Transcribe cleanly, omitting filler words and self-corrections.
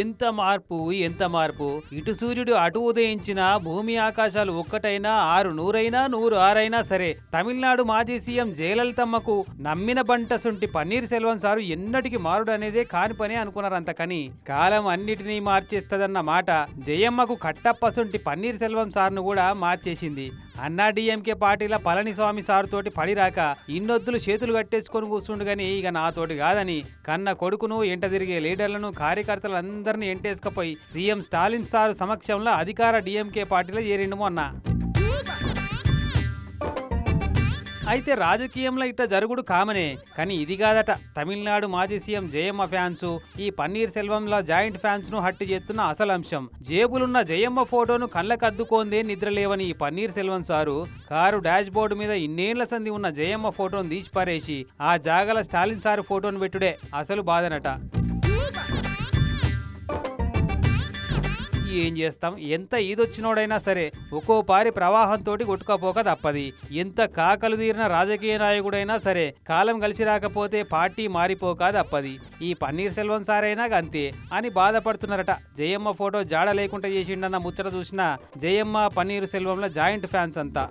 ఎంత మార్పు ఎంత మార్పు. ఇటు సూర్యుడు అటు ఉదయించినా భూమి ఆకాశాలు ఒక్కటైనా ఆరు నూరైనా నూరు ఆరైనా సరే తమిళనాడు మాజీ సీఎం జయలలితమ్మకు నమ్మిన బంటసుంటి పన్నీర్ సెల్వం సారు ఎన్నటికి మారుడు అనేదే కాని పని అనుకున్నారంతకని కాలం అన్నిటినీ మార్చేస్తదన్న మాట జయమ్మకు కట్టప్పసుంటి పన్నీర్ సెల్వం సార్ను కూడా మార్చేసింది. అన్నా డిఎంకే పార్టీల పళనిస్వామి సారు తోటి పడిరాక ఇన్నొద్దులు చేతులు కట్టేసుకొని కూర్చుండు గాని ఇక నాతోటి కాదని కన్న కొడుకును ఎంట తిరిగే లీడర్లను కార్యకర్తలందరినీ ఎంటేసుకపోయి సీఎం స్టాలిన్ సారు సమక్షంలో అధికార డిఎంకే పార్టీలో చేరిండు మొన్న. అయితే రాజకీయంలో ఇట్ట జరుగుడు కామనే, కానీ ఇది కాదట. తమిళనాడు మాజీ సీఎం జయమ్మ ఫ్యాన్స్ ఈ పన్నీర్ సెల్వంల జాయింట్ ఫ్యాన్స్ ను హట్టి చేస్తున్న అసలు అంశం. జేబులున్న జయమ్మ ఫోటోను కళ్ళకద్దుకోందే నిద్రలేవని ఈ paneer Selvam sir car dash board మీద ఇన్నేళ్ల సంది ఉన్న జయమ్మ ఫోటోను తీసిపారేసి ఆ జాగల స్టాలిన్ సారు ఫోటోను పెట్టుడే అసలు బాధనట. ఏం చేస్తాం, ఎంత ఈదొచ్చినోడైనా సరే ఒక్కో పారి ప్రవాహంతో కొట్టుకపోక తప్పది. ఎంత కాకలు తీరిన రాజకీయ నాయకుడైనా సరే కాలం కలిసి రాకపోతే పార్టీ మారిపోక తప్పది. ఈ పన్నీర్ సెల్వం సారైనా అంతే అని బాధపడుతున్నారట. జయమ్మ ఫోటో జాడ లేకుండా చేసిండన్న ముచ్చట చూసిన జయమ్మ పన్నీర్ సెల్వంల జాయింట్ ఫ్యాన్స్ అంతా.